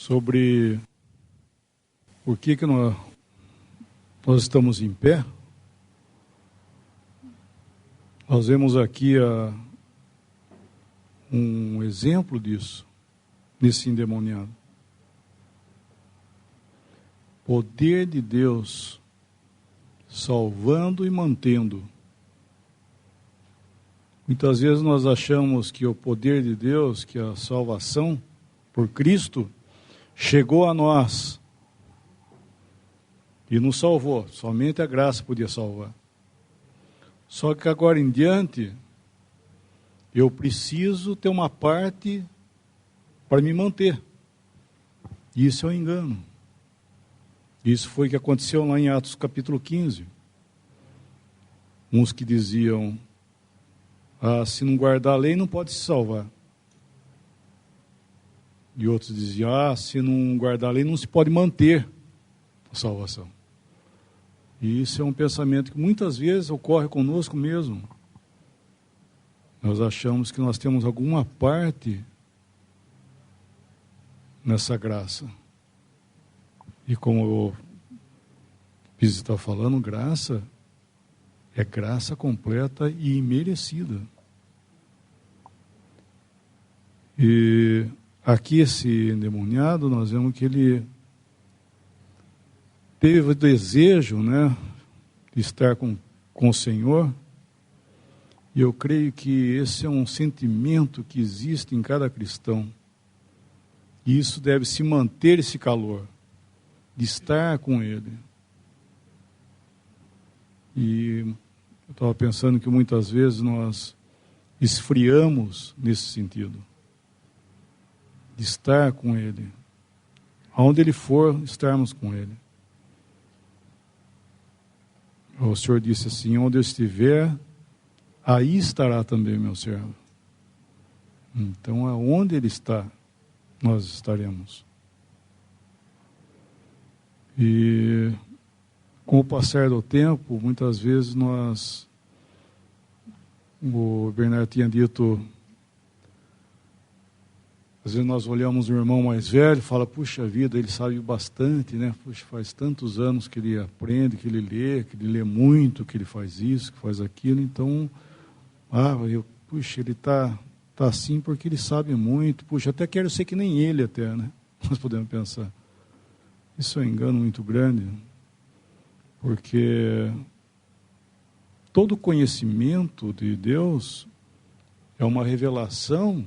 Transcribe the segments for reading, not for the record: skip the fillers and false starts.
sobre por que nós estamos em pé. Nós vemos aqui um exemplo disso, nesse endemoniado. Poder de Deus salvando e mantendo. Muitas vezes nós achamos que o poder de Deus, que a salvação por Cristo, chegou a nós e nos salvou. Somente a graça podia salvar. Só que agora em diante, eu preciso ter uma parte para me manter. Isso é um engano. Isso foi o que aconteceu lá em Atos capítulo 15. Uns que diziam, se não guardar a lei não pode se salvar. E outros diziam, se não guardar a lei não se pode manter a salvação. E isso é um pensamento que muitas vezes ocorre conosco mesmo. Nós achamos que nós temos alguma parte nessa graça. E como o Pizzi está falando, graça é graça completa e imerecida. E aqui esse endemoniado, nós vemos que ele teve o desejo, de estar com o Senhor. E eu creio que esse é um sentimento que existe em cada cristão. E isso deve se manter, esse calor, de estar com Ele. E eu estava pensando que muitas vezes nós esfriamos nesse sentido. De estar com Ele. Aonde Ele for, estarmos com Ele. O Senhor disse assim, onde eu estiver, aí estará também meu servo. Então, aonde Ele está, nós estaremos. E com o passar do tempo, muitas vezes o Bernardo tinha dito, às vezes nós olhamos um irmão mais velho e fala, puxa vida, ele sabe bastante, Puxa, faz tantos anos que ele aprende, que ele lê muito, que ele faz isso, que faz aquilo, então, puxa, ele está assim porque ele sabe muito, puxa, até quero ser que nem ele até, Nós podemos pensar. Isso é um engano muito grande, porque todo conhecimento de Deus é uma revelação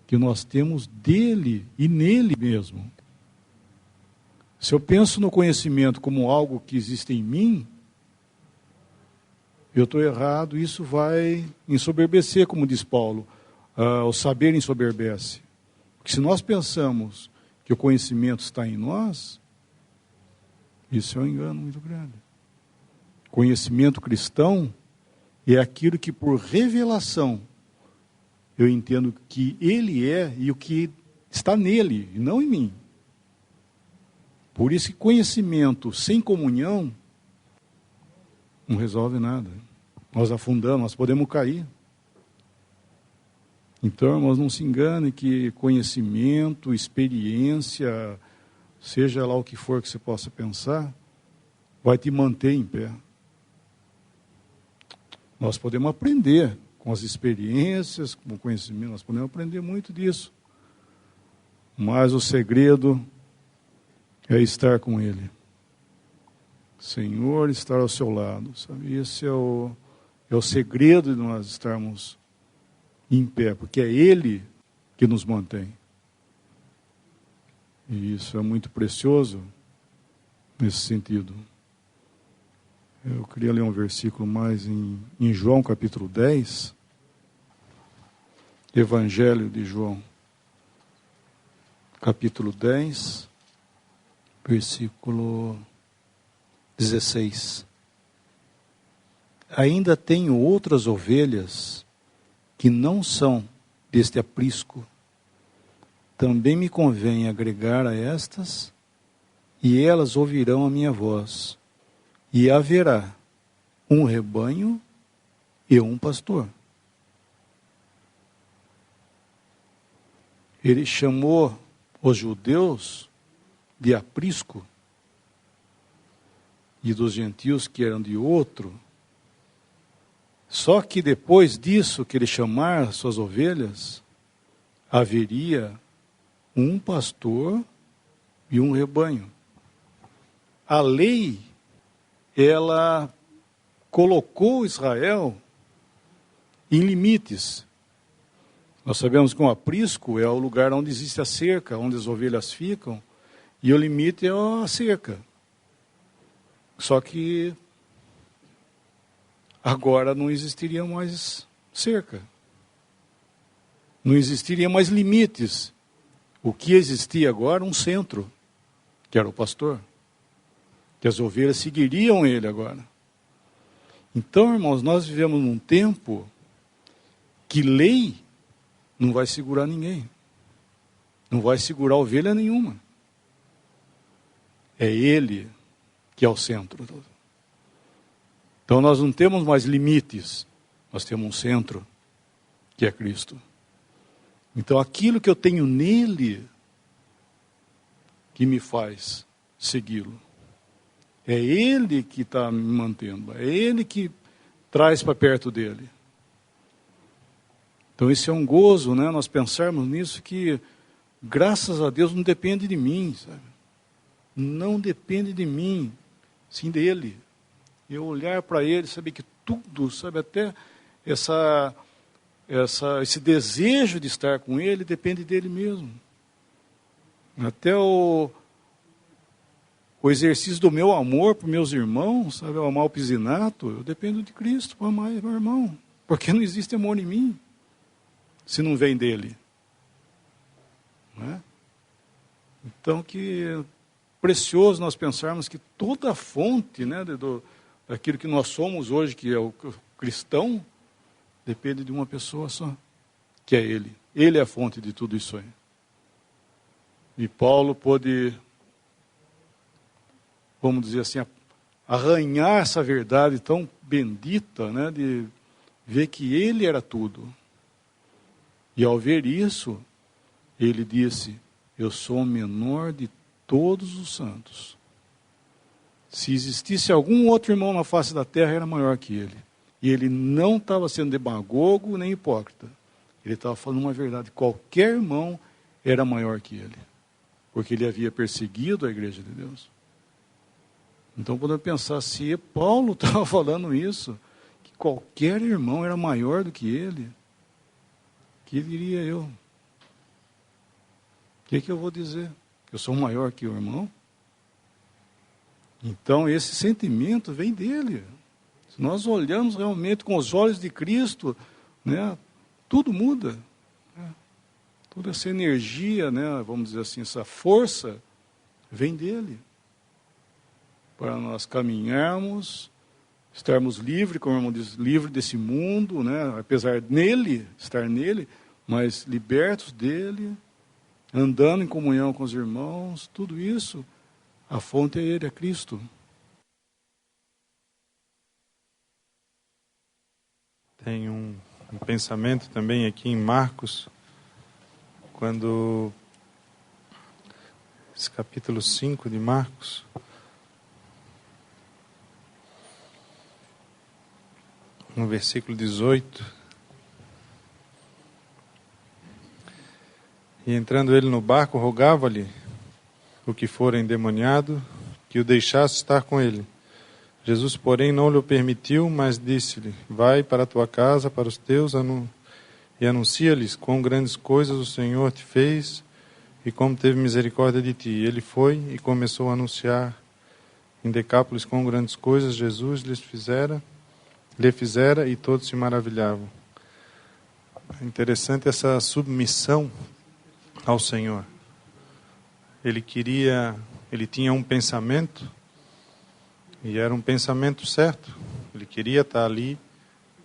que nós temos dele e nele mesmo. Se eu penso no conhecimento como algo que existe em mim, eu estou errado, isso vai ensoberbecer, como diz Paulo, o saber ensoberbece. Porque se nós pensamos que o conhecimento está em nós, isso é um engano muito grande. Conhecimento cristão é aquilo que por revelação eu entendo que Ele é e o que está nele, e não em mim. Por isso que conhecimento sem comunhão não resolve nada. Nós afundamos, nós podemos cair. Então, irmãos, não se engane que conhecimento, experiência, seja lá o que for que você possa pensar, vai te manter em pé. Nós podemos aprender com as experiências, com o conhecimento, nós podemos aprender muito disso. Mas o segredo é estar com Ele. Senhor, estar ao seu lado. Sabe? Esse é o segredo de nós estarmos em pé, porque é Ele que nos mantém. E isso é muito precioso nesse sentido. Eu queria ler um versículo mais em João capítulo 10, Evangelho de João, capítulo 10, versículo 16. Ainda tenho outras ovelhas que não são deste aprisco. Também me convém agregar a estas, e elas ouvirão a minha voz. E haverá um rebanho e um pastor. Ele chamou os judeus de aprisco e dos gentios que eram de outro. Só que depois disso, que ele chamar suas ovelhas, haveria um pastor e um rebanho. A lei, ela colocou Israel em limites. Nós sabemos que um aprisco é o lugar onde existe a cerca, onde as ovelhas ficam, e o limite é a cerca. Só que agora não existiria mais cerca. Não existiria mais limites. O que existia agora? Um centro, que era o pastor. Que as ovelhas seguiriam ele agora. Então, irmãos, nós vivemos num tempo que lei não vai segurar ninguém. Não vai segurar ovelha nenhuma. É ele que é o centro. Então nós não temos mais limites, nós temos um centro, que é Cristo. Então aquilo que eu tenho nele, que me faz segui-lo. É ele que está me mantendo, é ele que traz para perto dele. Então esse é um gozo, né? Nós pensarmos nisso, que graças a Deus não depende de mim, sabe? Não depende de mim, sim dele. Eu olhar para ele, saber que tudo, sabe, até esse desejo de estar com ele depende dele mesmo. Até o exercício do meu amor para meus irmãos, sabe, eu amar o piscinato, eu dependo de Cristo para amar meu irmão. Porque não existe amor em mim, se não vem dele. Não é? Então, que precioso nós pensarmos que toda a fonte, né, daquilo que nós somos hoje, que é o cristão, depende de uma pessoa só, que é ele. Ele é a fonte de tudo isso aí. E Paulo pôde, vamos dizer assim, arranhar essa verdade tão bendita, né, de ver que ele era tudo. E ao ver isso, ele disse: eu sou o menor de todos os santos. Se existisse algum outro irmão na face da terra, era maior que ele. E ele não estava sendo demagogo nem hipócrita. Ele estava falando uma verdade. Qualquer irmão era maior que ele. Porque ele havia perseguido a igreja de Deus. Então podemos pensar, se Paulo estava falando isso, que qualquer irmão era maior do que ele, que diria eu? O que eu vou dizer? Eu sou maior que o irmão? Então esse sentimento vem dele. Se nós olhamos realmente com os olhos de Cristo, né, tudo muda. Né? Toda essa energia, né, vamos dizer assim, essa força, vem dele. Para nós caminharmos, estarmos livres, como o irmão diz, livres desse mundo, né, apesar dele, estar nele, mas libertos dele, andando em comunhão com os irmãos, tudo isso, a fonte é ele, é Cristo. Tem um pensamento também aqui em Marcos, quando esse capítulo 5 de Marcos, no versículo 18, e entrando ele no barco, rogava-lhe o que fora endemoniado, que o deixasse estar com ele. Jesus, porém, não lhe permitiu, mas disse-lhe: vai para a tua casa, para os teus, e anuncia-lhes quão grandes coisas o Senhor te fez e como teve misericórdia de ti. E ele foi e começou a anunciar em Decápolis quão grandes coisas Jesus lhe fizera, e todos se maravilhavam. É interessante essa submissão ao Senhor. Ele tinha um pensamento, e era um pensamento certo. Ele queria estar ali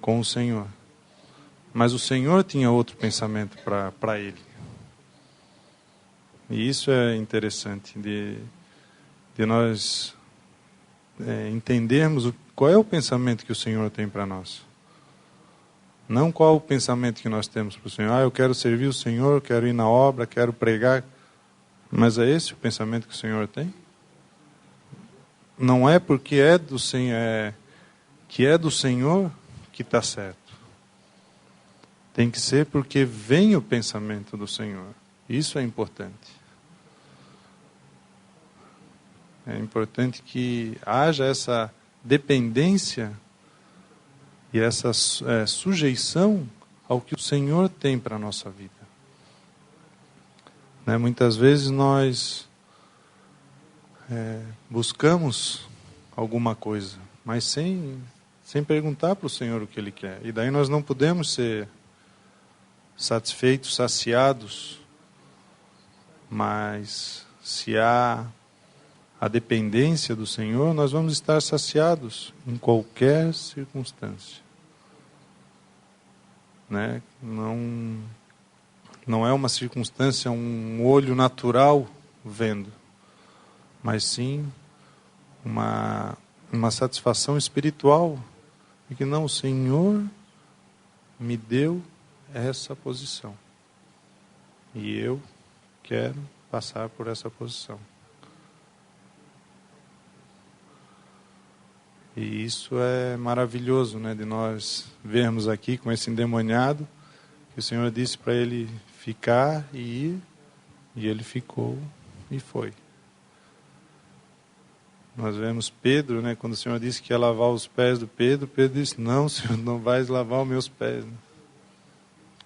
com o Senhor. Mas o Senhor tinha outro pensamento para ele. E isso é interessante, de nós entendermos qual é o pensamento que o Senhor tem para nós. Não qual o pensamento que nós temos para o Senhor. Eu quero servir o Senhor, quero ir na obra, quero pregar. Mas é esse o pensamento que o Senhor tem? Não é porque é do Senhor, que é do Senhor que está certo. Tem que ser porque vem o pensamento do Senhor. Isso é importante. É importante que haja essa dependência e essa sujeição ao que o Senhor tem para a nossa vida. Muitas vezes nós buscamos alguma coisa, mas sem perguntar para o Senhor o que Ele quer. E daí nós não podemos ser satisfeitos, saciados, mas se há a dependência do Senhor, nós vamos estar saciados em qualquer circunstância. Não é uma circunstância, um olho natural vendo, mas sim uma satisfação espiritual, de que não, o Senhor me deu essa posição, e eu quero passar por essa posição. E isso é maravilhoso, de nós vermos aqui com esse endemoniado, que o Senhor disse para ele ficar e ir, e ele ficou e foi. Nós vemos Pedro, quando o Senhor disse que ia lavar os pés do Pedro, Pedro disse, não, Senhor, não vais lavar os meus pés.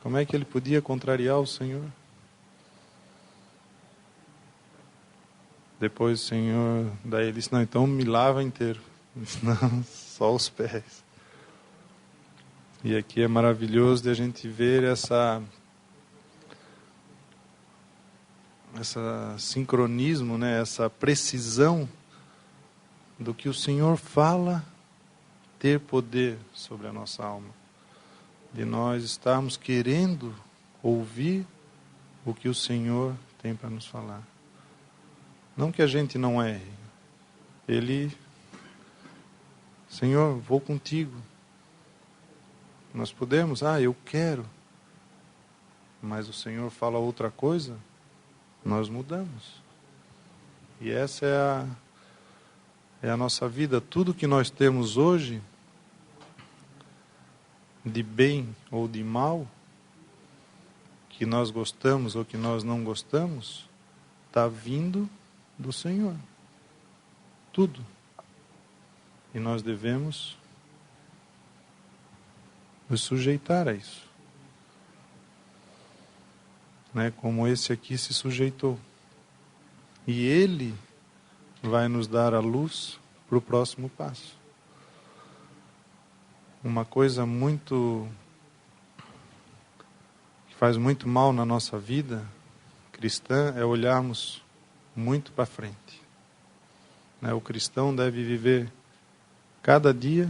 Como é que ele podia contrariar o Senhor? Depois o Senhor, daí ele disse, não, então me lava inteiro. Não, só os pés. E aqui é maravilhoso de a gente ver essa sincronismo, essa precisão do que o Senhor fala ter poder sobre a nossa alma. De nós estarmos querendo ouvir o que o Senhor tem para nos falar. Não que a gente não erre. Senhor, vou contigo. Nós podemos, eu quero. Mas o Senhor fala outra coisa, nós mudamos. E essa é a nossa vida. Tudo que nós temos hoje, de bem ou de mal, que nós gostamos ou que nós não gostamos, está vindo do Senhor. Tudo. E nós devemos nos sujeitar a isso. Como esse aqui se sujeitou. E Ele vai nos dar a luz para o próximo passo. Uma coisa que faz muito mal na nossa vida cristã é olharmos muito para frente. O cristão deve viver cada dia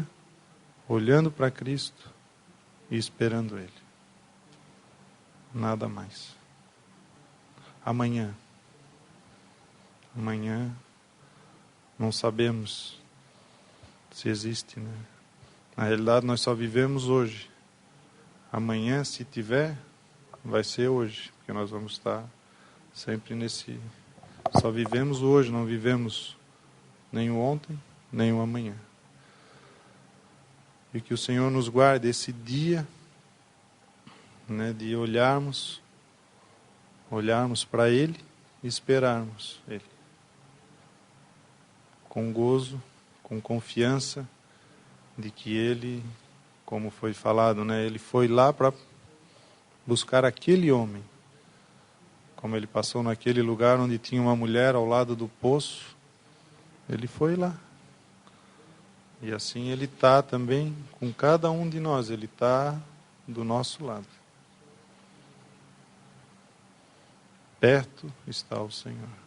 olhando para Cristo e esperando Ele. Nada mais. Amanhã não sabemos se existe, Na realidade nós só vivemos hoje. Amanhã, se tiver, vai ser hoje, porque nós vamos estar sempre só vivemos hoje, não vivemos nem o ontem, nem o amanhã. E que o Senhor nos guarde esse dia, de olharmos para Ele e esperarmos Ele. Com gozo, com confiança de que Ele, como foi falado, Ele foi lá para buscar aquele homem. Como Ele passou naquele lugar onde tinha uma mulher ao lado do poço, Ele foi lá. E assim Ele está também com cada um de nós, Ele está do nosso lado. Perto está o Senhor.